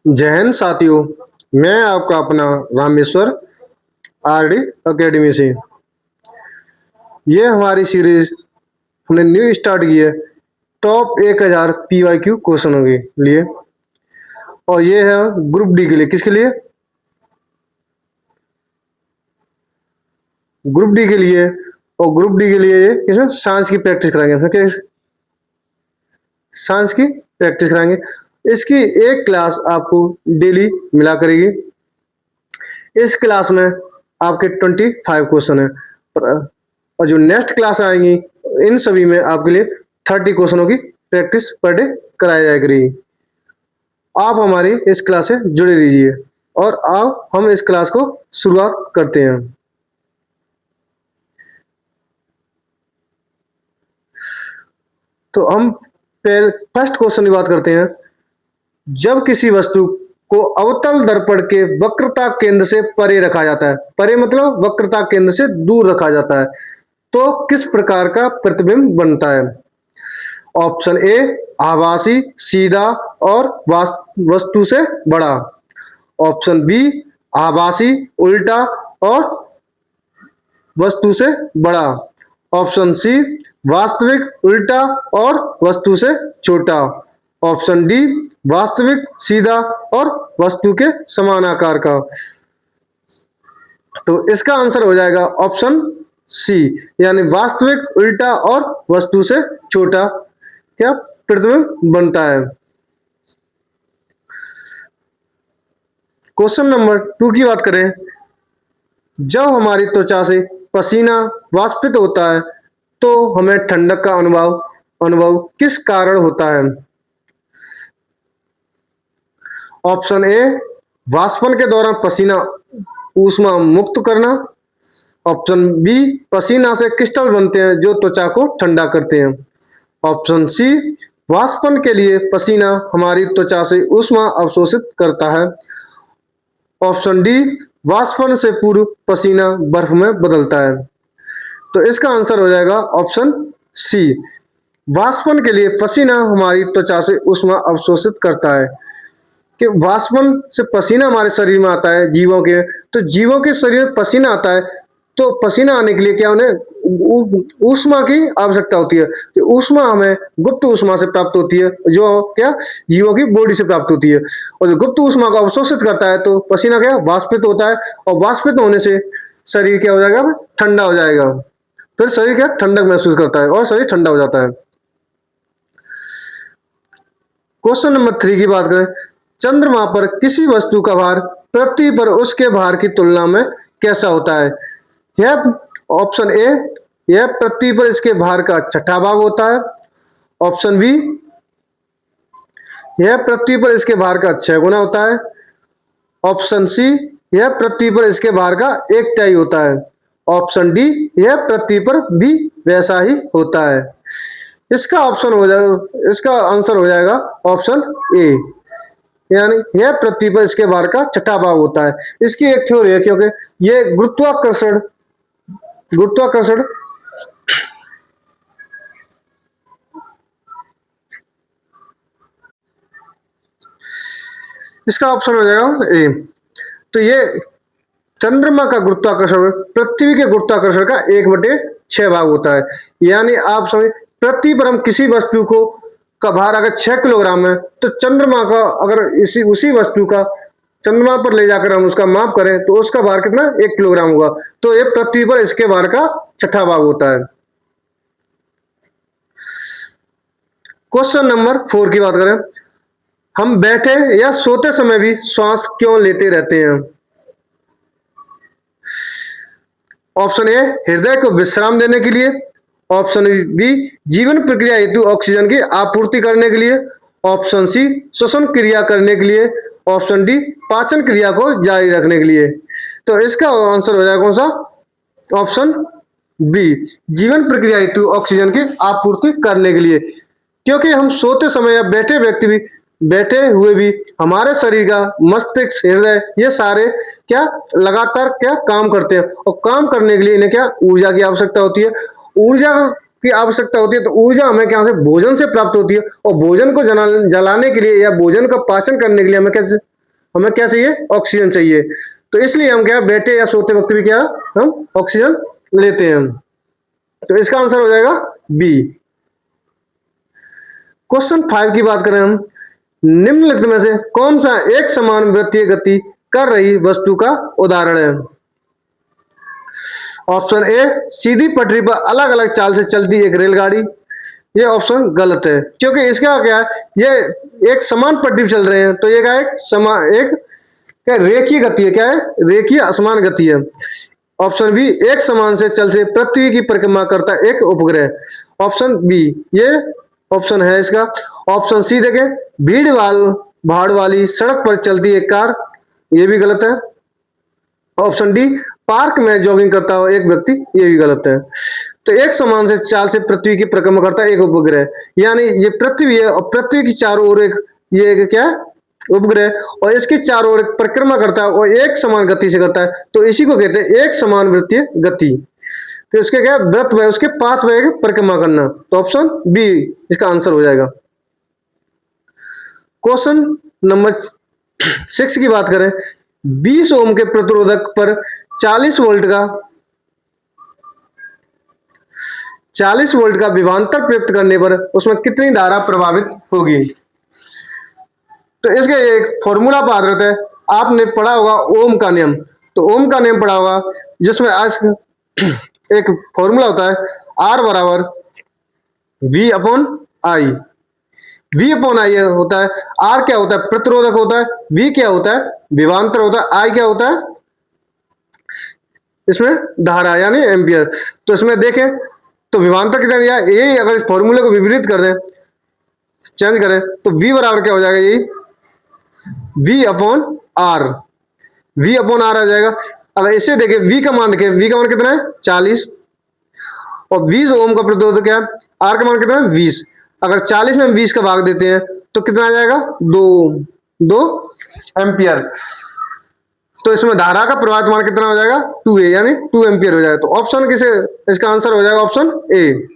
जय हिंद साथियों, मैं आपका अपना रामेश्वर आरडी एकेडमी से। ये हमारी सीरीज हमने न्यू स्टार्ट की है टॉप 1000 PYQ क्वेश्चनों के लिए। और ये है ग्रुप डी के लिए। किसके लिए? ग्रुप डी के लिए। और ग्रुप डी के लिए ये इसमें साइंस की प्रैक्टिस कराएंगे। इसमें क्या? साइंस की प्रैक्टिस कराएंगे। इसकी एक क्लास आपको डेली मिला करेगी। इस क्लास में आपके 25 क्वेश्चन है और जो नेक्स्ट क्लास आएंगी इन सभी में आपके लिए 30 क्वेश्चनों की प्रैक्टिस पर डे कराई जाया करेगी। आप हमारी इस क्लास से जुड़े रहिए और आओ हम इस क्लास को शुरुआत करते हैं। तो हम फर्स्ट क्वेश्चन की बात करते हैं। जब किसी वस्तु को अवतल दर्पण के वक्रता केंद्र से परे रखा जाता है, परे मतलब वक्रता केंद्र से दूर रखा जाता है, तो किस प्रकार का प्रतिबिंब बनता है? ऑप्शन ए आभासी, सीधा और वस्तु से बड़ा। ऑप्शन बी आभासी, उल्टा और वस्तु से बड़ा। ऑप्शन सी वास्तविक, उल्टा और वस्तु से छोटा। ऑप्शन डी वास्तविक, सीधा और वस्तु के समान आकार का। तो इसका आंसर हो जाएगा ऑप्शन सी, यानी वास्तविक, उल्टा और वस्तु से छोटा क्या प्रतिबिंब बनता है। क्वेश्चन नंबर 2 की बात करें। जब हमारी त्वचा से पसीना वाष्पित होता है तो हमें ठंडक का अनुभव किस कारण होता है? ऑप्शन ए वाष्पन के दौरान पसीना ऊष्मा मुक्त करना। ऑप्शन बी पसीना से क्रिस्टल बनते हैं जो त्वचा को ठंडा करते हैं। ऑप्शन सी वाष्पन के लिए पसीना हमारी त्वचा से ऊष्मा अवशोषित करता है। ऑप्शन डी वाष्पन से पूर्व पसीना बर्फ में बदलता है। तो इसका आंसर हो जाएगा ऑप्शन सी, वाष्पन के लिए पसीना हमारी त्वचा से ऊष्मा अवशोषित करता है। कि वाष्पन से पसीना हमारे शरीर में आता है जीवों के, तो जीवों के शरीर में पसीना आता है तो पसीना आने के लिए क्या उन्हें ऊष्मा की आवश्यकता होती है। तो ऊष्मा हमें गुप्त ऊष्मा से प्राप्त होती है जो क्या जीवों की बॉडी से प्राप्त होती है। और जो गुप्त ऊष्मा को अवशोषित करता है तो पसीना क्या वाष्पित होता है और वाष्पित होने से शरीर क्या हो जाएगा? ठंडा हो जाएगा। फिर शरीर क्या ठंडक महसूस करता है और शरीर ठंडा हो जाता है। क्वेश्चन नंबर 3 की बात करें। चंद्रमा पर किसी वस्तु का भार पृथ्वी पर उसके भार की तुलना में कैसा होता है? यह ऑप्शन ए यह पृथ्वी पर इसके भार का छठा भाग होता है। ऑप्शन बी यह पृथ्वी पर इसके भार का 6 गुना होता है। ऑप्शन सी यह पृथ्वी पर इसके भार का 1/3 होता है। ऑप्शन डी यह पृथ्वी पर भी वैसा ही होता है। इसका आंसर हो जाएगा ऑप्शन ए, यानी यह पृथ्वी पर इसके भार का छठा भाग होता है। इसकी एक थ्योरी है क्योंकि ये गुरुत्वाकर्षण इसका ऑप्शन हो जाएगा ए। तो ये चंद्रमा का गुरुत्वाकर्षण पृथ्वी के गुरुत्वाकर्षण का 1/6 भाग होता है। यानी आप समझ, पृथ्वी पर हम किसी वस्तु को का भार अगर 6 किलोग्राम है तो चंद्रमा का अगर उसी वस्तु का चंद्रमा पर ले जाकर हम उसका माप करें तो उसका भार कितना 1 किलोग्राम होगा। तो ये पृथ्वी पर इसके भार का छठा भाग होता है। क्वेश्चन नंबर 4 की बात करें। हम बैठे या सोते समय भी श्वास क्यों लेते रहते हैं? ऑप्शन ए हृदय को विश्राम देने के लिए। ऑप्शन बी जीवन प्रक्रिया हेतु ऑक्सीजन की आपूर्ति करने के लिए। ऑप्शन सी श्वसन क्रिया करने के लिए। ऑप्शन डी पाचन क्रिया को जारी रखने के लिए। तो इसका आंसर हो जाएगा कौन सा? ऑप्शन बी जीवन प्रक्रिया हेतु ऑक्सीजन की आपूर्ति करने के लिए। क्योंकि हम सोते समय या बैठे हुए भी हमारे शरीर का मस्तिष्क, हृदय, ये सारे क्या लगातार क्या काम करते हैं और काम करने के लिए इन्हें क्या ऊर्जा की आवश्यकता होती है। ऊर्जा की आवश्यकता होती है तो ऊर्जा हमें क्या से भोजन से प्राप्त होती है और भोजन को जलाने के लिए या भोजन का पाचन करने के लिए हमें क्या हमें क्या चाहिए, ऑक्सीजन चाहिए। तो इसलिए हम क्या बैठे या सोते वक्त भी क्या हम ऑक्सीजन लेते हैं। तो इसका आंसर हो जाएगा बी। क्वेश्चन 5 की बात करें हम, निम्नलिखित में से कौन सा एक समान वृत्तीय गति कर रही वस्तु का उदाहरण है। ऑप्शन ए, सीधी पटरी पर अलग अलग चाल से चलती एक रेलगाड़ी। ये ऑप्शन गलत है, क्योंकि इसका क्या है, ये एक समान पटरी पर चल रहे हैं, तो ये क्या है, एक क्या रेखीय गति है, क्या है, रेखीय असमान गति है। ऑप्शन बी, एक समान से चल से पृथ्वी की परिक्रमा करता एक उपग्रह। ऑप्शन बी ये ऑप्शन है इसका। ऑप्शन सी देखें, भाड़ वाली सड़क पर चलती एक कार। ये भी गलत है। ऑप्शन डी, पार्क में जॉगिंग करता हुआ एक व्यक्ति। ये भी गलत है। तो एक समान से चाल से पृथ्वी की परिक्रमा करता एक उपग्रह, यानी ये पृथ्वी है और पृथ्वी की चारों ओर ये क्या है, उपग्रह, और इसके चारों ओर परिक्रमा करता है और एक समान गति से करता है, तो इसी को कहते हैं एक समान वृत्तीय गति। तो इसके क्या वृत्त में उसके पाथ में परिक्रमा करना। तो ऑप्शन बी इसका आंसर हो जाएगा। क्वेश्चन नंबर 6 की बात करें, 20 ओम के प्रतिरोधक पर 40 वोल्ट का विभवांतर प्रयुक्त करने पर उसमें कितनी धारा प्रभावित होगी। तो इसके एक फॉर्मूला पर आधारित है। आपने पढ़ा होगा ओम का नियम, तो ओम का नियम पढ़ा होगा, जिसमें आज एक फॉर्मूला होता है, आर बराबर V upon I. V upon I होता है, आर क्या होता है, प्रतिरोधक होता है, वी क्या होता है, विभवांतर होता है, आई क्या होता है, इसमें धारा यानी एम्पियर। तो इसमें देखें तो विभवांतर कितना दिया, यही अगर इस फॉर्मूले को विपरीत कर दें, चेंज करें, तो वी बराबर क्या हो जाएगा, यही V upon R. V upon R आ जाएगा। अगर इसे देखें, वी का मान देखें, वी का मान कितना है 40, और 20 ओम का प्रतिरोधक क्या है, आर का मान कितना है 20। अगर 40 में 20 का भाग देते हैं तो कितना आ जाएगा, 2 एम्पियर। तो इसमें धारा का प्रवाहित मान कितना हो जाएगा, 2A यानी 2 एम्पियर हो जाएगा। तो ऑप्शन किसे, इसका आंसर हो जाएगा ऑप्शन ए।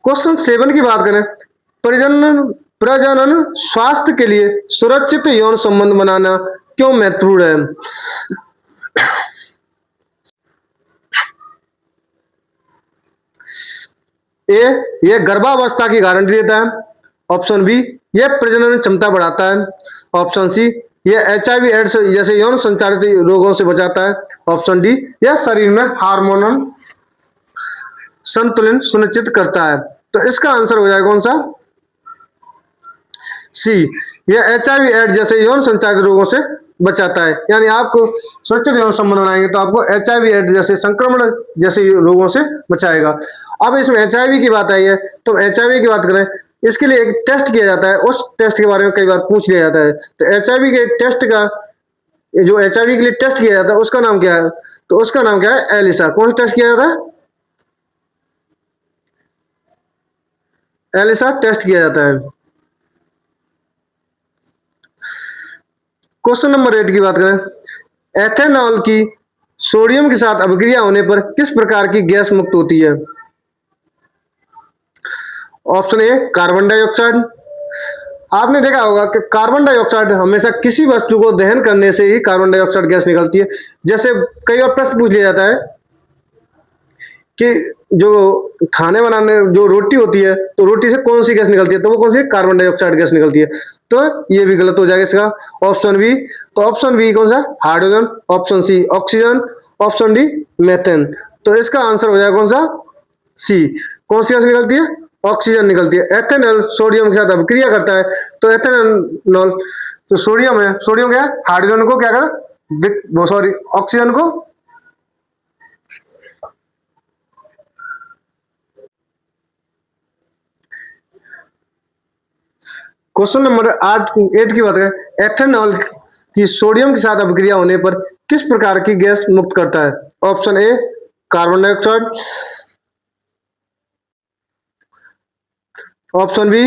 क्वेश्चन 7 की बात करें, प्रजनन स्वास्थ्य के लिए सुरक्षित यौन संबंध बनाना क्यों महत्वपूर्ण है। ए, यह गर्भावस्था की गारंटी देता है। ऑप्शन बी, यह प्रजनन क्षमता बढ़ाता है। ऑप्शन सी, यह HIV एड्स जैसे यौन संचारित रोगों से बचाता है। ऑप्शन डी, यह शरीर में हार्मोनल संतुलन सुनिश्चित करता है। तो इसका आंसर हो जाएगा कौन सा, सी, यह HIV एड्स जैसे यौन संचारित रोगों से बचाता है। यानी आपको सुरक्षित यौन संबंध बनाएंगे तो आपको HIV एड्स जैसे संक्रमण जैसे रोगों से बचाएगा। अब इसमें HIV की बात आई है, तो HIV की बात करें, इसके लिए एक टेस्ट किया जाता है, उस टेस्ट के बारे में कई बार पूछ लिया जाता है। तो HIV के टेस्ट का, जो HIV के लिए टेस्ट किया जाता है उसका नाम क्या है, तो उसका नाम क्या है, एलिसा। कौन सा टेस्ट किया जाता है, एलिसा टेस्ट किया जाता है। क्वेश्चन नंबर 8 की बात करें, एथेनॉल की सोडियम के साथ अभिक्रिया होने पर किस प्रकार की गैस मुक्त होती है। Option A, carbon dioxide. आपने देखा होगा कि कार्बन डाइऑक्साइड हमेशा किसी वस्तु को दहन करने से ही कार्बन डाइऑक्साइड गैस निकलती है। जैसे कई बार प्रश्न पूछ लिया जाता है कि जो खाने बनाने जो रोटी होती है, तो रोटी से कौन सी गैस निकलती है, तो वो कौन सी, कार्बन डाइऑक्साइड गैस निकलती है। तो ये भी गलत हो जाएगा इसका। ऑप्शन बी, तो ऑप्शन बी कौन सा, hydrogen. Option C oxygen. Option D methane. तो इसका आंसर हो जाएगा कौन सा, सी। कौन सी गैस निकलती है, ऑक्सीजन निकलती है। एथेनॉल सोडियम के साथ अभिक्रिया करता है, तो एथेनॉल तो सोडियम है, सोडियम क्या है, हाइड्रोजन को क्या कर, सॉरी ऑक्सीजन को क्वेश्चन नंबर 8 की बात करें, एथेनॉल की सोडियम के साथ अभिक्रिया होने पर किस प्रकार की गैस मुक्त करता है। Option A, carbon dioxide. Option B,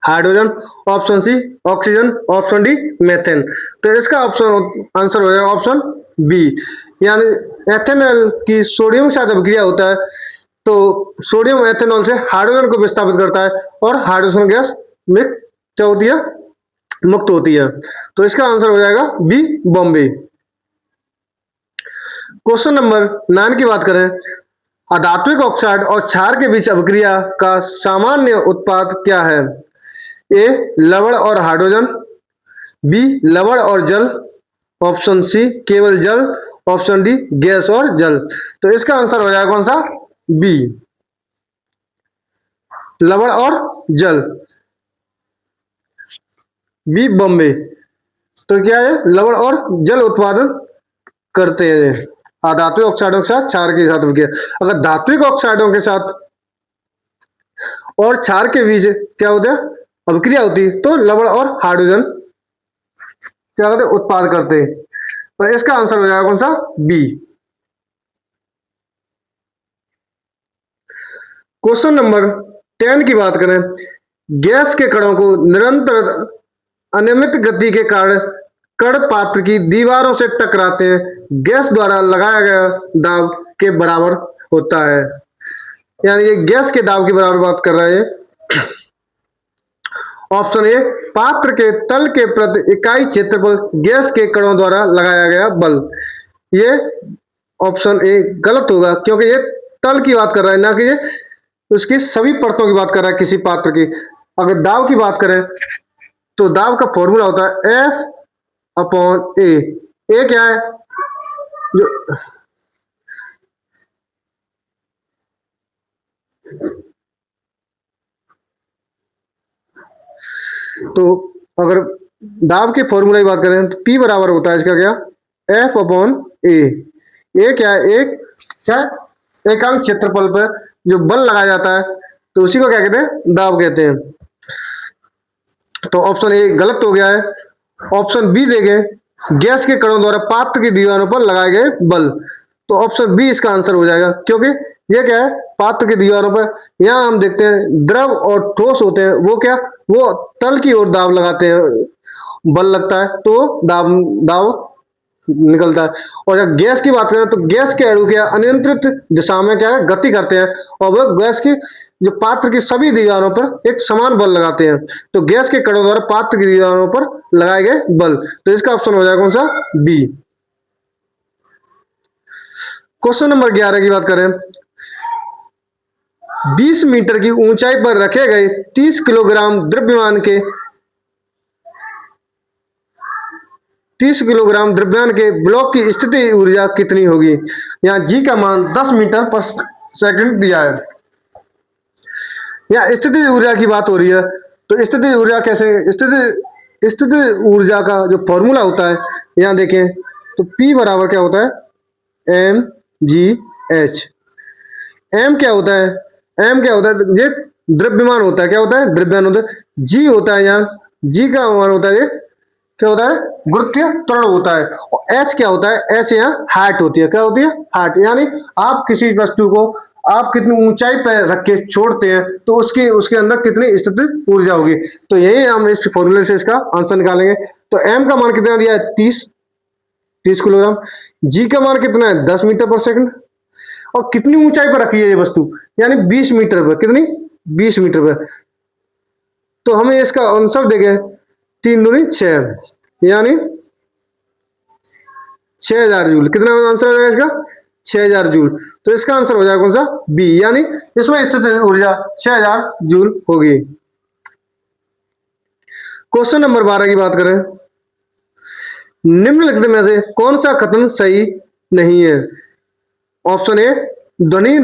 hydrogen. Option C oxygen. Option D methane. तो इसका ऑप्शन आंसर हो जाएगा ऑप्शन बी, यानी एथेनॉल की सोडियम के साथ अभिक्रिया होता है तो सोडियम एथेनॉल से हाइड्रोजन को विस्थापित करता है और हाइड्रोजन गैस में क्या होती है, मुक्त होती है। तो इसका आंसर हो जाएगा बी, बॉम्बे। क्वेश्चन नंबर 9 की बात करें, अधात्विक ऑक्साइड और क्षार के बीच अभिक्रिया का सामान्य उत्पाद क्या है? ए लवण और हाइड्रोजन, बी लवण और जल, ऑप्शन सी केवल जल, ऑप्शन डी गैस और जल। तो इसका आंसर हो जाएगा कौन सा? बी, लवण और जल, बी बॉम्बे। तो क्या है, लवण और जल उत्पादन करते हैं अधात्विक ऑक्साइडों के साथ क्षार के साथ अभिक्रिया। अगर धात्विक ऑक्साइडों के साथ और क्षार के बीच क्या होता है, अभिक्रिया होती है, तो लवण और हाइड्रोजन क्या होते हैं, उत्पाद करते हैं। पर इसका आंसर हो जाएगा कौन सा? बी। क्वेश्चन नंबर 10 की बात करें, गैस के कणों को निरंतर अनियमित गति के कारण कण पात्र की दीवारों से टकराते हैं, गैस द्वारा लगाया गया दाब के बराबर होता है। यानी ये गैस के दाब के बराबर बात कर रहे हैं। ऑप्शन ए पात्र के तल के प्रति इकाई क्षेत्रफल गैस के कणों द्वारा लगाया गया बल। ये ऑप्शन ए गलत होगा, क्योंकि ये तल की बात कर रहा है, ना कि ये उसकी सभी परतों की बात कर रहा है किसी पात्र की। अगर दाब की बात करें तो दाब का फॉर्मूला होता है एफ अपॉन ए। ए क्या है, जो तो अगर दाब के फॉर्मूला की बात करें तो पी बराबर होता है इसका क्या, एफ अपॉन ए। ए क्या है, एक क्या है, एकांक क्षेत्रफल पर जो बल लगाया जाता है तो उसी को क्या कहते हैं, दाब कहते हैं। तो ऑप्शन ए गलत हो गया है। ऑप्शन बी देखें, गैस के कणों द्वारा पात्र की दीवारों पर लगाए गए बल। तो ऑप्शन बी इसका आंसर हो जाएगा, क्योंकि ये क्या है, पात्र की दीवारों पर यहाँ हम देखते हैं द्रव और ठोस होते हैं, वो क्या, वो तल की ओर दाब लगाते हैं, बल लगता है तो दाब दाब निकलता है। और जब गैस की बात करें तो गैस के अणु क्या अनियंत्रित दिशा में क्या है, गति करते हैं, और वह गैस की जो पात्र की सभी दीवारों पर एक समान बल लगाते हैं। तो गैस के कणों द्वारा पात्र की दीवारों पर लगाए गए बल। तो इसका ऑप्शन हो जाएगा कौन सा, बी। क्वेश्चन नंबर 11 की बात करें, 20 मीटर की ऊंचाई पर रखे गए 30 किलोग्राम द्रव्यमान के 30 किलोग्राम द्रव्यमान के ब्लॉक की स्थिति ऊर्जा कितनी होगी? यहाँ जी का मान 10 मीटर पर सेकंड दिया है। यहाँ स्थिति ऊर्जा की बात हो रही है, तो स्थिति ऊर्जा कैसे, स्थिति ऊर्जा का जो फॉर्मूला होता है यहाँ देखें तो P बराबर क्या होता है, एम जी एच। एम क्या होता है, एम क्या होता है, ये द्रव्यमान होता है, क्या होता है, द्रव्यमान होता है। जी होता है, यहाँ जी का मान होता है, ये क्या होता है, गुरुत्वीय त्वरण होता है। और एच क्या होता है, एच यहाँ हाइट होती है, क्या होती है, हाइट। यानी आप किसी वस्तु को आप कितनी ऊंचाई पर रख के छोड़ते हैं तो उसके अंदर कितनी स्थितिज ऊर्जा होगी। तो यही हम इस फॉर्मूले से इसका आंसर निकालेंगे। तो एम का मान कितना दिया है, 30 किलोग्राम। जी का मान कितना है, 10 मीटर पर सेकंड। और कितनी ऊंचाई पर रखी है ये वस्तु, यानी 20 मीटर पर, कितनी, 20 मीटर पर। तो हमें इसका आंसर देंगे 3 दूनी 6, यानी 6000 जूल। कितना आंसर हो जाएगा इसका, 6000 जूल। तो इसका आंसर हो जाएगा कौन सा, बी, यानी इसमें स्थित ऊर्जा 6000 जूल होगी। क्वेश्चन नंबर 12 की बात करें, निम्नलिखित में से कौन सा कथन सही नहीं है? ऑप्शन ए ध्वनि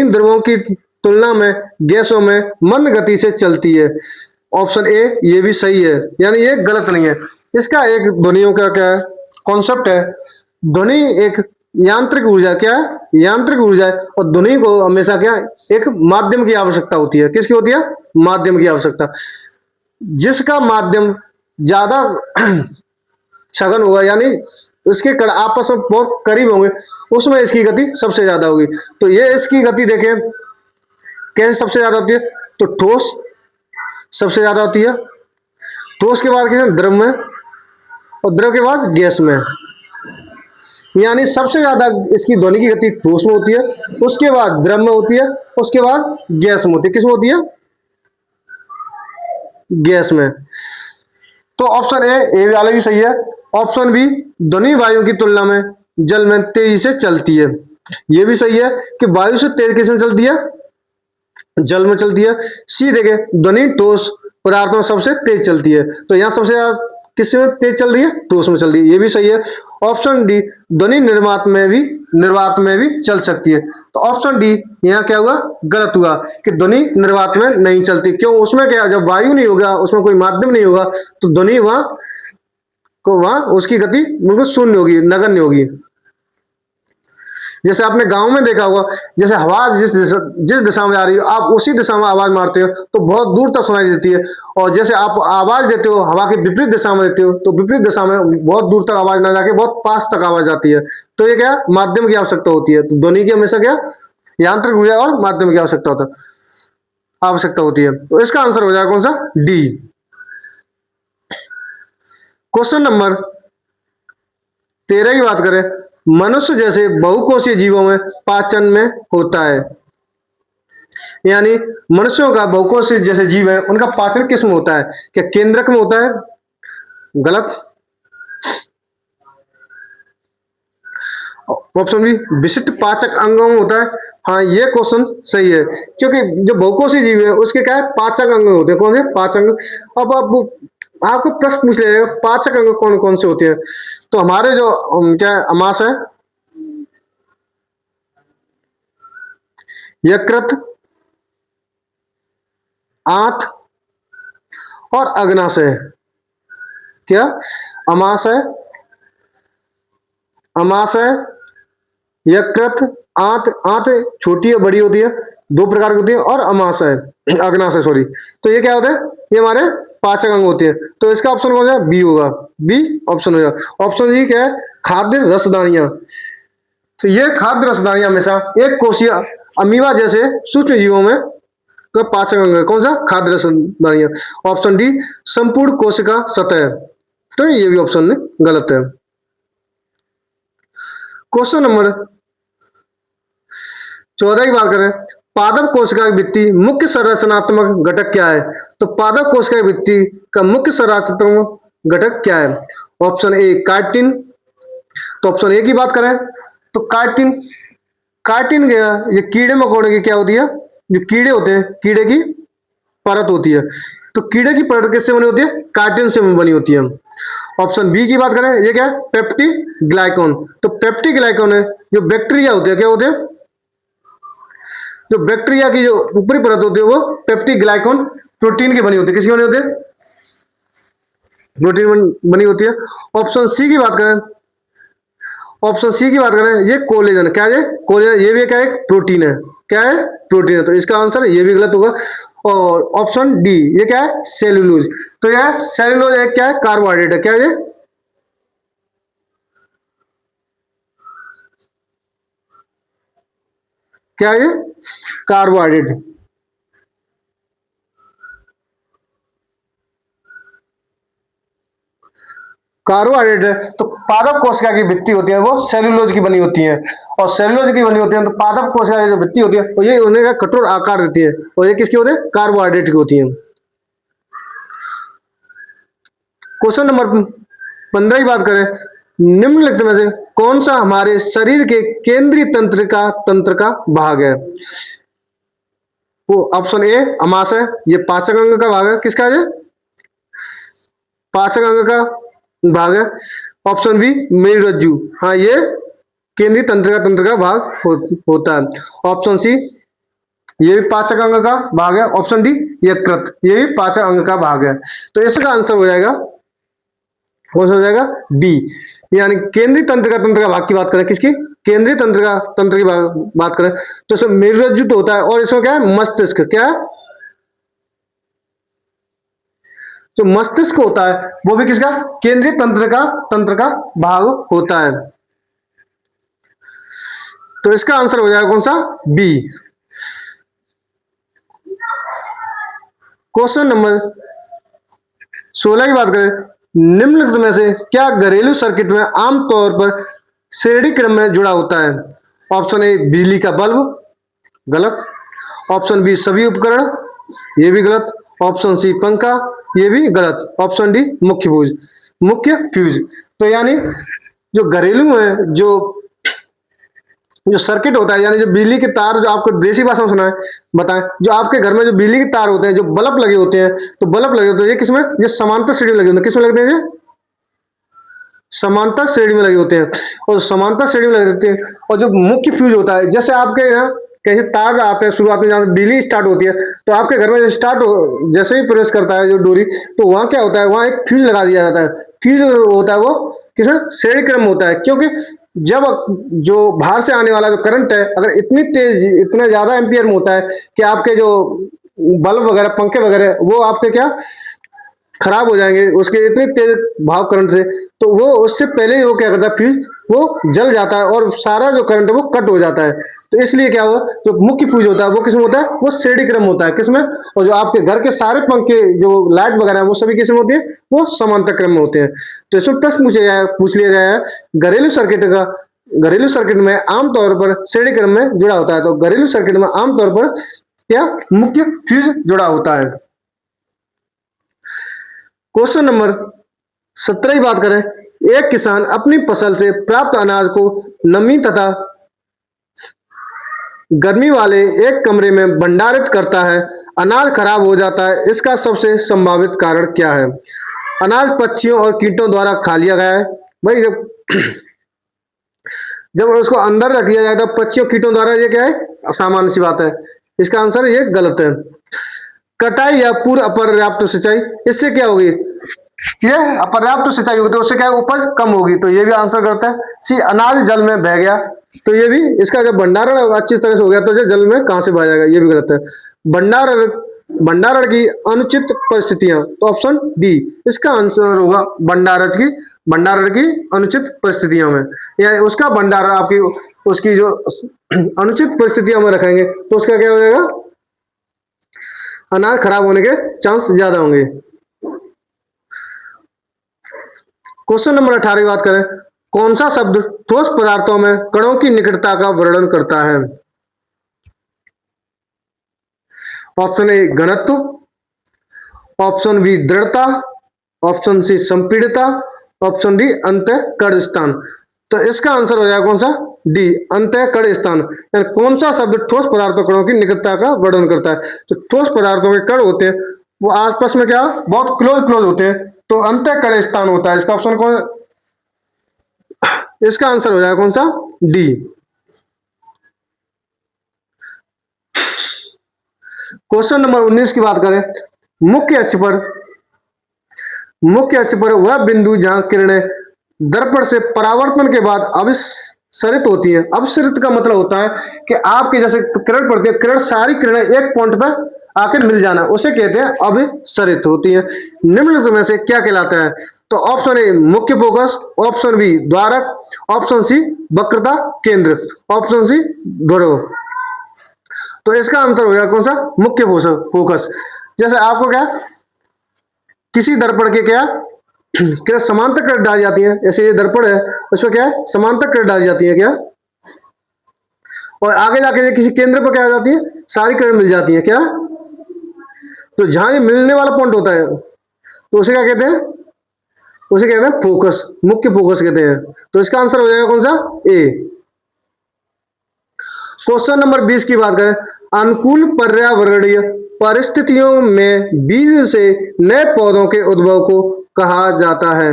द्रवों की तुलना में गैसों में मंद गति से चलती है। ऑप्शन ए ये भी सही है, यानी ये गलत नहीं है। इसका एक ध्वनियों का क्या है, कॉन्सेप्ट है। ध्वनि एक यांत्रिक ऊर्जा, क्या है, यांत्रिक ऊर्जा है। और ध्वनि को हमेशा क्या, एक माध्यम की आवश्यकता होती है। किसकी होती है, माध्यम की आवश्यकता। जिसका माध्यम ज्यादा सघन होगा, यानी इसके कण आपस में बहुत करीब होंगे, उसमें इसकी गति सबसे ज्यादा होगी। तो ये इसकी गति देखें कैसे सबसे ज्यादा होती है, तो ठोस सबसे ज्यादा होती है, ठोस के बाद किसी द्रव में, और द्रव के बाद गैस में। यानी सबसे ज्यादा इसकी ध्वनि की गति ठोस में होती है, उसके बाद द्रव में होती है, उसके बाद गैस में होती है। किसमें होती है? गैस में। तो ऑप्शन ए वाला भी सही है। ऑप्शन बी, ध्वनि वायु की तुलना में जल में तेजी से चलती है, ये भी सही है कि वायु से तेज किसमें चलती है? जल में चलती है। सी देखे, ध्वनि ठोस पदार्थों में सबसे तेज चलती है, तो यहां सबसे ज्यादा किसमें तेज चल रही है? ठोस में चल रही है, ये भी सही है। ऑप्शन डी, ध्वनि निर्वात में भी चल सकती है, तो ऑप्शन डी यहाँ क्या हुआ? गलत हुआ कि ध्वनि निर्वात में नहीं चलती। क्यों? उसमें क्या, जब वायु नहीं होगा, उसमें कोई माध्यम नहीं होगा, तो ध्वनि वहां उसकी गति बिल्कुल शून्य होगी, नगण्य होगी। जैसे आपने गांव में देखा होगा, जैसे हवा जिस दिशा में आ रही हो, आप उसी दिशा में आवाज मारते हो तो बहुत दूर तक सुनाई देती है, और जैसे आप आवाज देते हो हवा के विपरीत दिशा में देते हो तो विपरीत दिशा में बहुत दूर तक आवाज ना जाके बहुत पास तक आवाज आती है। तो ये क्या, माध्यम की आवश्यकता होती है। तो ध्वनि की हमेशा क्या, यांत्रिक ऊर्जा और माध्यम की आवश्यकता होती है। तो इसका आंसर हो जाएगा कौन सा? डी। क्वेश्चन नंबर 13 की बात करें, मनुष्य जैसे बहुकोषीय जीवों में पाचन में होता है, यानी मनुष्यों का बहुकोषीय जैसे जीव है उनका पाचन किस में होता है? क्या केंद्रक में होता है? गलत। ऑप्शन बी, विशिष्ट पाचक अंगों में होता है। हाँ, ये क्वेश्चन सही है, क्योंकि जो बहुकोषीय जीव है उसके क्या है? पाचक अंग होते हैं। कौन से? पाचक अंग। अब आपको प्रश्न पूछ लिया जाएगा पाचक अंग कौन कौन से होते हैं, तो हमारे जो क्या आमाशय है, यकृत, आंत और अग्नाशय। क्या? अमाशय, यकृत, आंत छोटी है बड़ी होती है, दो प्रकार की होती है, और अमाशय, अग्नाशय सॉरी। तो ये क्या होते हैं? ये हमारे पाचक अंग होते हैं। तो इसका ऑप्शन कौन सा? बी होगा। बी ऑप्शन हो जाएगा। ऑप्शन जी क्या है? खाद्य रसदानियां। तो ये खाद्य रसदानियां हमेशा एक कोशीय अमीबा जैसे सूक्ष्म जीवों में तो पाचक अंग है। कौन सा? खाद्य रसदानियां। ऑप्शन डी, संपूर्ण कोशिका सतह। तो ये भी ऑप्शन में गलत है। क्वेश्चन नंबर 14 की बात करें, पादप कोशिका की भित्ति मुख्य संरचनात्मक घटक क्या है? तो पादप कोशिका की भित्ति का मुख्य संरचनात्मक घटक क्या है? ऑप्शन ए, काइटिन। तो ऑप्शन ए की बात करें तो काइटिन ये कीड़े मकोड़े की क्या होती है? जो कीड़े होते हैं, कीड़े की परत होती है। तो कीड़े की परत किससे बनी होती है? काइटिन से बनी होती है। ऑप्शन बी की बात करें, ये क्या है? पेप्टिग्लाइकॉन। तो पेप्टिग्लाइकॉन है जो बैक्टीरिया होते हैं, क्या होते हैं? जो बैक्टीरिया की जो ऊपरी परत होती है वो पेप्टिग्लाइकॉन प्रोटीन की बनी होती है। किसकी बनी होती है? प्रोटीन बनी होती है। ऑप्शन सी की बात करें, ये कोलेजन। क्या है? कोलेजन। ये भी क्या है? एक प्रोटीन है। क्या है? प्रोटीन है। तो इसका आंसर ये भी गलत होगा। और ऑप्शन डी, ये क्या है? सेल्यूलोज। तो यह सेल्यूलोज एक क्या है? कार्बोहाइड्रेट है। क्या है ये? क्या है ये? कार्बोहाइड्रेट। कार्बोहाइड्रेट है। तो पादप कोशिका की भित्ति होती है वो सेल्यूलोज की बनी होती है, और सेल्यूलोज की बनी होती है। तो पादप कोशिका की जो भित्ति होती है वो ये उन्हें कठोर आकार देती है, और ये किसकी होती है? कार्बोहाइड्रेट की होती है। क्वेश्चन नंबर 15 की बात करें, निम्नलिखित में से कौन सा हमारे शरीर के केंद्रीय तंत्र का भाग है? वो ऑप्शन ए, अमाशय। ये पाचक अंग का भाग है। किसका है? पाचक अंग का भाग है। ऑप्शन बी, मेरुरज्जु। हाँ, ये केंद्रीय तंत्र का भाग होता है। ऑप्शन सी, ये भी पाचक अंग का भाग है। ऑप्शन डी, यकृत। ये भी पाचक अंग का भाग है। तो इसका आंसर हो जाएगा, कौन सा हो जाएगा? डी। यानी केंद्रीय तंत्र का भाग की बात करें, किसकी? केंद्रीय तंत्र की बात करें तो इसमें मेरुरज्जु तो होता है, और इसमें क्या है? मस्तिष्क। क्या है? जो मस्तिष्क होता है वो भी किसका? केंद्रीय तंत्र का भाग होता है। तो इसका आंसर हो जाएगा कौन सा? बी। क्वेश्चन नंबर 16 की बात करें, निम्नलिखित में से क्या घरेलू सर्किट में आमतौर पर श्रेणी क्रम में जुड़ा होता है। ऑप्शन ए बिजली का बल्ब, गलत। ऑप्शन बी सभी उपकरण, ये भी गलत। ऑप्शन सी पंखा, ये भी गलत। ऑप्शन डी मुख्य फ्यूज। तो यानी जो घरेलू है, जो सर्किट होता है, यानी जो बिजली के तार, जो आपको देसी भाषा में सुना है, बताएं, जो आपके घर में जो बिजली के तार होते हैं, जो बल्ब लगे होते हैं, तो बल्ब लगे होते हैं, ये किसमें, ये समांतर श्रेणी में लगे होते हैं। किसमें लगते हैं? ये समांतर श्रेणी में लगे होते हैं, और समांतर श्रेणी में लगे होते हैं। और जो मुख्य फ्यूज होता है, जैसे आपके यहाँ कैसे तार आते हैं शुरुआत में, जहाँ बिजली स्टार्ट होती है, तो आपके घर में स्टार्ट हो जैसे ही प्रवेश करता है जो डोरी, तो वहां क्या होता है, वहां एक फ्यूज लगा दिया जाता है। फ्यूज होता है वो किसमें, श्रेणी क्रम होता है। क्योंकि जब जो बाहर से आने वाला जो करंट है, अगर इतनी तेज, इतना ज्यादा एम्पियर में होता है कि आपके जो बल्ब वगैरह, पंखे वगैरह, वो आपके क्या खराब हो जाएंगे उसके इतने तेज भाव करंट से, तो वो उससे पहले ही वो क्या करता है, फ्यूज वो जल जाता है और सारा जो करंट है वो कट हो जाता है। तो इसलिए क्या हुआ, जो मुख्य फ्यूज होता है वो किसमें होता है, वो श्रेणी क्रम होता है। किसमें? और जो आपके घर के सारे पंखे, जो लाइट वगैरह है, वो सभी किसमें होती है, वो समांतर क्रम में होते हैं। तो इसमें प्रश्न पूछ लिया गया है, घरेलू सर्किट में आमतौर पर श्रेणी क्रम में जुड़ा होता है। तो घरेलू सर्किट में आमतौर पर क्या मुख्य फ्यूज जुड़ा होता है। क्वेश्चन नंबर 17 की बात करें, एक किसान अपनी फसल से प्राप्त अनाज को नमी तथा गर्मी वाले एक कमरे में भंडारित करता है। अनाज खराब हो जाता है, इसका सबसे संभावित कारण क्या है? अनाज पक्षियों और कीटों द्वारा खा लिया गया है। भाई जब उसको अंदर रख दिया जाए तो पक्षियों कीटों द्वारा, ये क्या है, सामान्य सी बात है। इसका आंसर ये गलत है। कटाई या पूर्व अपर्याप्त सिंचाई, इससे क्या होगी, ये अपर्याप्त सिंचाई होगी तो उससे क्या उपज कम होगी, तो ये भी आंसर करता है। सी अनाज जल में बह गया, तो ये भी इसका जब भंडारण अच्छी तरह से हो गया तो ये जल में कहां से बह जाएगा, ये भी गलत है। भंडारण की अनुचित परिस्थितियां, तो ऑप्शन डी इसका आंसर होगा। भंडारण की अनुचित परिस्थितियों में, या उसका भंडारण आपकी उसकी जो अनुचित परिस्थितियों में रखेंगे तो उसका क्या हो जाएगा, अनाज खराब होने के चांस ज्यादा होंगे। क्वेश्चन नंबर 18 की बात करें, कौन सा शब्द ठोस पदार्थों में कणों की निकटता का वर्णन करता है? ऑप्शन ए घनत्व, ऑप्शन बी दृढ़ता, ऑप्शन सी संपीड़ितता, ऑप्शन डी अंतःकण स्थान। तो इसका आंसर हो जाएगा कौन सा, डी अंतःकण स्थान। यानी कौन सा शब्द ठोस पदार्थों कणों की निकटता का वर्णन करता है? तो ठोस पदार्थों के कण होते हैं वो आपस में क्या बहुत क्लोज होते हैं, तो अंतःकण स्थान होता है। इसका ऑप्शन कौन, इसका आंसर हो जाएगा कौन सा, डी। क्वेश्चन नंबर 19 की बात करें, मुख्य अक्ष पर वह बिंदु जहां किरणें दर्पण से परावर्तन के बाद अभिसरित होती है। अभिसरित का मतलब होता है कि आपकी जैसे किरण पड़ती है, किरण सारी किरणें एक पॉइंट पर आकर मिल जाना, उसे कहते हैं अभिसरित होती है। निम्नलिखित में से क्या कहलाता है? तो ऑप्शन ए मुख्य फोकस, ऑप्शन बी द्वारक, ऑप्शन सी वक्रता केंद्र, ऑप्शन सी ध्रुव। तो इसका आंसर हो गया कौन सा, मुख्य फोकस। जैसे आपको क्या किसी दर्पण के क्या समांतर किरण डाली जाती है, ऐसे ये दर्पण है उसमें क्या है समांतर किरण डाली जाती है क्या, और आगे जाके किसी केंद्र पर क्या आ जाती है, सारी किरण मिल जाती है क्या। तो जहां ये मिलने वाला पॉइंट होता है तो उसे क्या कहते हैं, उसे कहते हैं फोकस, मुख्य फोकस कहते हैं। तो इसका आंसर हो जाएगा कौन सा, ए। क्वेश्चन नंबर 20 की बात करें, अनुकूल पर्यावरणीय परिस्थितियों में बीज से नए पौधों के उद्भव को कहा जाता है।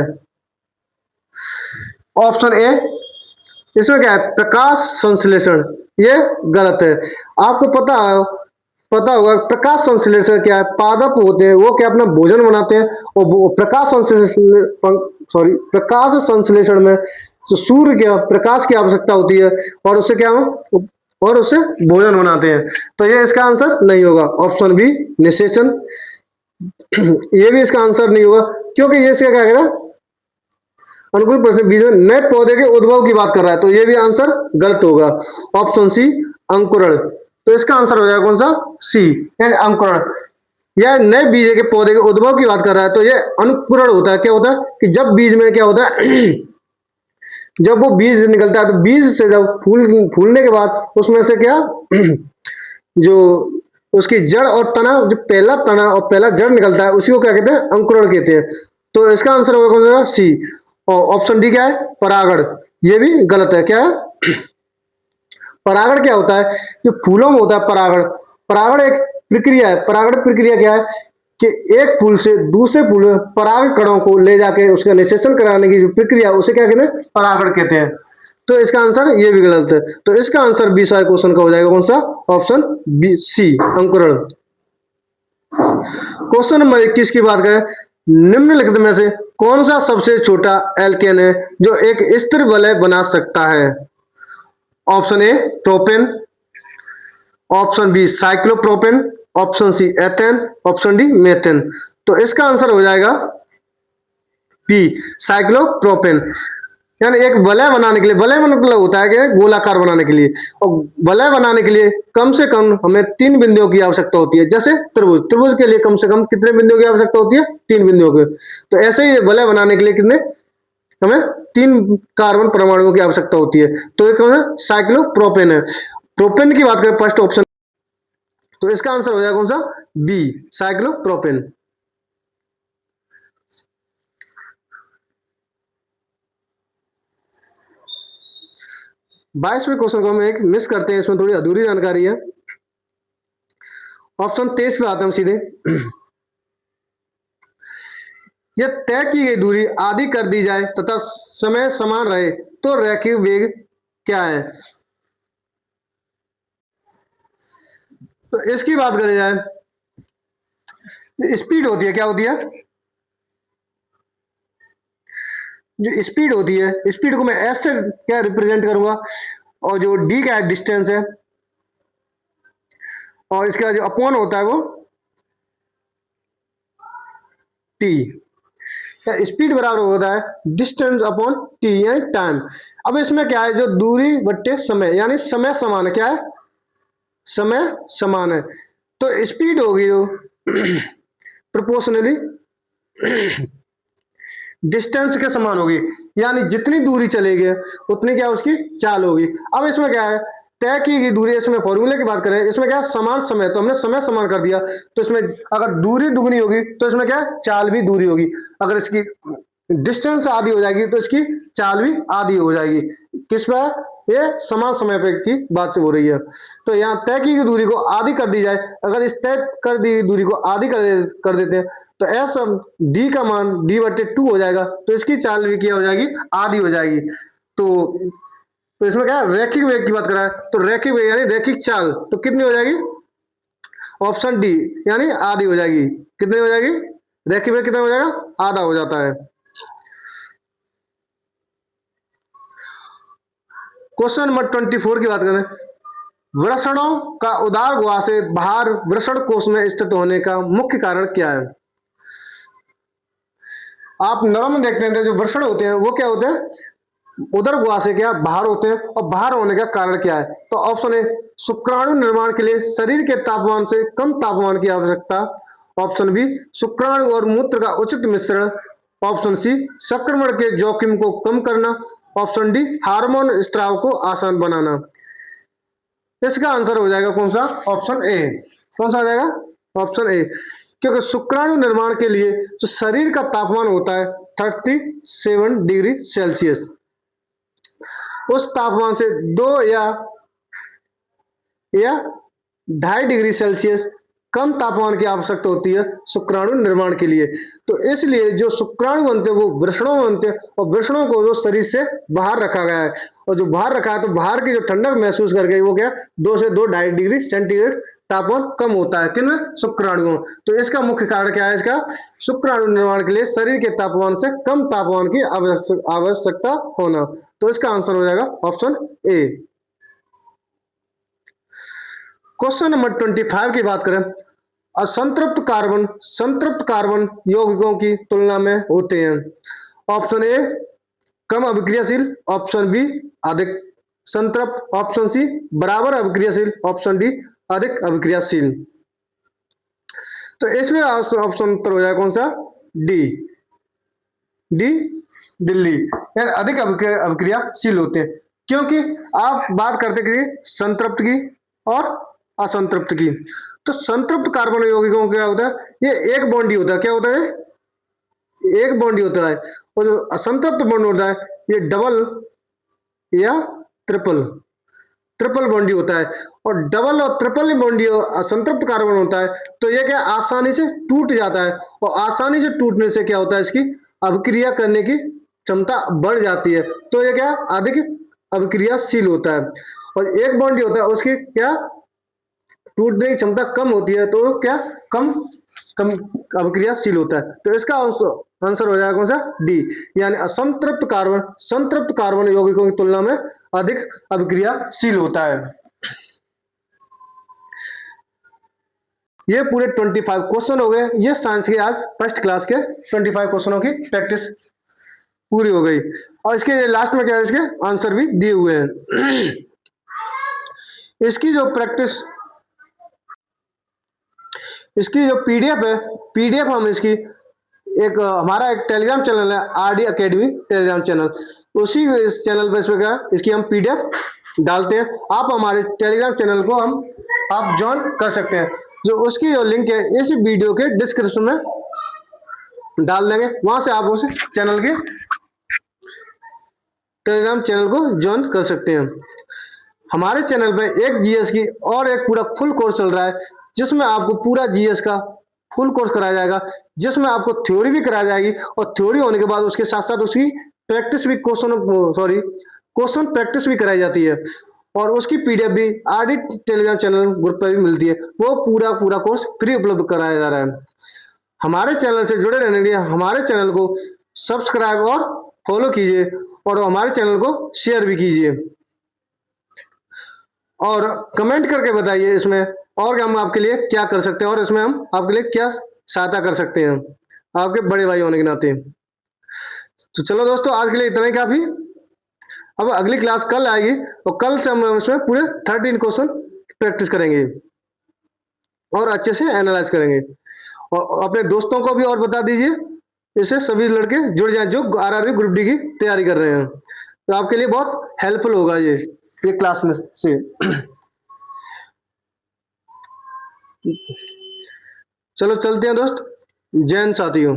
ऑप्शन ए, इसमें क्या है प्रकाश संश्लेषण, ये गलत है। आपको पता होगा प्रकाश संश्लेषण क्या है, पादप होते हैं वो क्या अपना भोजन बनाते हैं, और प्रकाश संश्लेषण में तो सूर्य क्या प्रकाश की आवश्यकता होती है, और उससे क्या और उससे भोजन बनाते हैं। तो ये इसका आंसर नहीं होगा, ऑप्शन बी निषेचन, ये भी इसका आंसर नहीं होगा, क्योंकि ये इसका क्या कह रहा है अनुकूल परिस्थिति बीज में नए पौधे के उद्भव की बात कर रहा है, तो ये भी आंसर गलत होगा। ऑप्शन सी अंकुरण, तो इसका आंसर हो जाएगा कौन सा, सी एंड अंकुरण। यह नए बीज के पौधे के उद्भव की बात कर रहा है, तो यह अंकुरण होता है। क्या होता है कि जब बीज में क्या होता है जब वो बीज निकलता है तो बीज से जब फूलने के बाद उसमें से क्या जो उसकी जड़ और तना, जो पहला तना और पहला जड़ निकलता है उसी को क्या कहते हैं, अंकुरण कहते हैं। तो इसका आंसर होगा कौन सा, सी। और ऑप्शन डी क्या है, परागण। ये भी गलत है। क्या है, परागण क्या होता है, जो फूलों में होता है परागण। परागण एक प्रक्रिया है। परागण प्रक्रिया क्या है कि एक फूल से दूसरे फूल में पराग कणों को ले जाके उसका निषेचन कराने की जो प्रक्रिया, उसे क्या कहते हैं, परागण कहते हैं। तो इसका आंसर ये भी गलत है। तो इसका आंसर 20वां क्वेश्चन का हो जाएगा कौन सा, ऑप्शन बी, सी, अंकुरण। क्वेश्चन नंबर 21 की बात करें, निम्नलिखित में से कौन सा सबसे छोटा एल्केन है जो एक स्थिर वलय बना सकता है। Option A propane, option B cyclopropane, option C ethane, option D methane. तो इसका आंसर हो जाएगा बी, साइक्लोप्रोपेन। यानी एक वलय बनाने के लिए, वलय मतलब होता है कि गोलाकार बनाने के लिए, और वलय बनाने के लिए कम से कम हमें 3 बिंदुओं की आवश्यकता होती है। जैसे त्रिभुज, त्रिभुज के लिए कम से कम कितने बिंदुओं की आवश्यकता होती है, 3 बिंदुओं के। तो ऐसे ही वलय बनाने के लिए कितने, हमें 3 कार्बन परमाणुओं की आवश्यकता होती है। तो ये कौन है, साइक्लोप्रोपेन है। प्रोपेन की बात करें फर्स्ट ऑप्शन, तो इसका आंसर हो जाएगा कौन सा, बी, साइक्लोप्रोपेन। 22वें क्वेश्चन को हम एक मिस करते हैं, इसमें थोड़ी अधूरी जानकारी है। ऑप्शन 23 पे आते हैं हम सीधे। यह तय की गई दूरी आधी कर दी जाए तथा समय समान रहे तो रैखिक वेग क्या है। तो इसकी बात करी जाए, स्पीड होती है, क्या होती है, जो स्पीड होती है, स्पीड को मैं एस से क्या रिप्रेजेंट करूंगा, और जो डी का डिस्टेंस है, और इसका जो अपॉन होता है वो टी। स्पीड बराबर होता है डिस्टेंस अपॉन टी, यानी टाइम। अब इसमें क्या है, जो दूरी बट्टे समय, यानी समय समान है। क्या है, समय समान है। तो स्पीड होगी जो प्रोपोर्शनली डिस्टेंस के समान होगी, यानी जितनी दूरी चलेगी उतनी क्या उसकी चाल होगी। अब इसमें क्या है, तय की गई दूरी, इसमें फॉर्मूले की बात करें, इसमें क्या है, समान समय, तो हमने समय समान कर दिया। तो इसमें अगर दूरी दुगनी होगी तो इसमें क्या है, चाल भी दूरी होगी। अगर इसकी डिस्टेंस आधी हो जाएगी तो इसकी चाल भी आधी हो जाएगी। किस पर, ये समान समय पे की बात से हो रही है। तो यहाँ तय की गई दूरी को आधी कर दी जाए, अगर इस तय कर दी गई दूरी को आधी कर देते हैं तो एस डी का मान डी बटे 2 हो जाएगा। तो इसकी चाल भी क्या हो जाएगी, आधी हो जाएगी। तो इसमें क्या है, रैखिक वेग की बात करा है, तो रैखिक वेग यानी रैखिक चाल तो कितनी हो जाएगी, ऑप्शन डी, यानी आधी हो जाएगी। कितनी हो जाएगी, रैखिक वेग कितना हो जाएगा, आधा हो जाता है। क्वेश्चन नंबर 24 की बात करें, वृषणों का उदार गुहा से बाहर वृषण कोश में स्थित होने का मुख्य कारण क्या है। आप नरम में देखते हैं जो वृषण होते हैं वो क्या होते हैं, उदर गुहा से क्या बाहर होते हैं, और बाहर होने का कारण क्या है। तो ऑप्शन ए, शुक्राणु निर्माण के लिए शरीर के तापमान से कम तापमान की आवश्यकता। ऑप्शन बी, शुक्राणु और मूत्र का उचित मिश्रण। ऑप्शन सी, संक्रमण के जोखिम को कम करना। ऑप्शन डी, हार्मोन स्त्राव को आसान बनाना। इसका आंसर हो जाएगा कौन सा, ऑप्शन ए। कौन सा आ जाएगा, ऑप्शन ए। क्योंकि शुक्राणु निर्माण के लिए जो शरीर का तापमान होता है 37 डिग्री सेल्सियस, उस तापमान से 2 या 2.5 डिग्री सेल्सियस कम तापमान की आवश्यकता होती है शुक्राणु निर्माण के लिए। तो इसलिए जो शुक्राणु बनते हैं वो वृषणों में बनते हैं, और वृषणों को जो शरीर से बाहर रखा गया है, और जो बाहर रखा है तो बाहर की जो ठंडक महसूस कर गई वो क्या, 2 से 2.5 डिग्री सेंटीग्रेड तापमान कम होता है। किन में, शुक्राणुओं। तो इसका मुख्य कारण क्या है, इसका शुक्राणु निर्माण के लिए शरीर के तापमान से कम तापमान की आवश्यकता होना। तो इसका आंसर हो जाएगा ऑप्शन ए। क्वेश्चन नंबर 25 की बात करें, संतृप्त कार्बन यौगिकों की तुलना में होते हैं। ऑप्शन ए, कम अभिक्रियाशील। ऑप्शन बी, अधिक संतृप्त। ऑप्शन सी, बराबर अभिक्रियाशील। ऑप्शन डी, अधिक अभिक्रियाशील। तो इसमें ऑप्शन उत्तर हो जाएगा कौन सा, डी, डी दिल्ली, यानी अधिक अभिक्रियाशील होते हैं। क्योंकि आप बात करते कि संतृप्त की और असंतृप्त की, तो संतृप्त कार्बन यौगिकों क्या होता है, ये एक बॉन्ड ही होता है। क्या होता है, एक बॉन्ड ही होता है। और जो असंतृप्त बॉन्ड होता है ये डबल या ट्रिपल ट्रिपल बॉन्डी होता है। और डबल और ट्रिपल बॉन्डी असंतृप्त कार्बन होता है तो ये क्या आसानी से टूट जाता है, और आसानी से टूटने से क्या होता है, इसकी अभिक्रिया करने की क्षमता बढ़ जाती है, तो ये क्या अधिक अभिक्रियाशील होता है। और एक बॉन्डी होता है उसकी क्या टूटने की क्षमता कम होती है, तो क्या कम कम अभिक्रियाशील होता है। तो इसका आंसर हो जाएगा कौन सा, डी, यानी असंतृप्त कार्बन संतृप्त कार्बन यौगिकों की तुलना में अधिक अभिक्रियाशील होता है। ये पूरे 25 क्वेश्चन हो गए। ये साइंस के आज फर्स्ट क्लास के 25 क्वेश्चनों की प्रैक्टिस पूरी हो गई। और इसके लास्ट में क्या है, इसके आंसर भी दिए हुए हैं। इसकी जो प्रैक्टिस, इसकी जो पीडीएफ है, पीडीएफ हम इसकी एक हमारा एक टेलीग्राम चैनल है, आरडी एकेडमी टेलीग्राम चैनल, उसी इस चैनल पर इसमें क्या इसकी हम पीडीएफ डालते हैं। आप हमारे टेलीग्राम चैनल को आप ज्वाइन कर सकते हैं, जो उसकी जो लिंक है इस वीडियो के डिस्क्रिप्शन में डाल देंगे, वहां से आप उस चैनल के टेलीग्राम चैनल को ज्वाइन कर सकते हैं। हमारे चैनल पे एक जीएस की और एक पूरा फुल कोर्स चल रहा है, जिसमें आपको पूरा जीएस का फुल कोर्स कराया जाएगा, जिसमें आपको थ्योरी भी कराई जाएगी, और थ्योरी होने के बाद उसके साथ साथ उसकी प्रैक्टिस भी क्वेश्चन प्रैक्टिस भी कराई जाती है। और उसकी पीडीएफ भी आरडी टेलीग्राम चैनल ग्रुप पर भी मिलती है। वो पूरा कोर्स फ्री उपलब्ध कराया जा रहा है। हमारे चैनल से जुड़े रहने के लिए हमारे चैनल को सब्सक्राइब और फॉलो कीजिए, और हमारे चैनल को शेयर भी कीजिए, और कमेंट करके बताइए इसमें और हम आपके लिए क्या कर सकते हैं, और इसमें हम आपके लिए क्या सहायता कर सकते हैं आपके बड़े भाई होने के नाते। तो चलो दोस्तों, आज के लिए इतना ही काफी। अब अगली क्लास कल आएगी, और कल से हम इसमें पूरे 13 क्वेश्चन प्रैक्टिस करेंगे और अच्छे से एनालाइज करेंगे। और अपने दोस्तों को भी और बता दीजिए, इससे सभी लड़के जुड़ जाएं जो आरआरबी ग्रुप डी की तैयारी कर रहे हैं। तो आपके लिए बहुत हेल्पफुल होगा ये क्लास में से। चलो चलते हैं दोस्त, जय हिंद साथियों।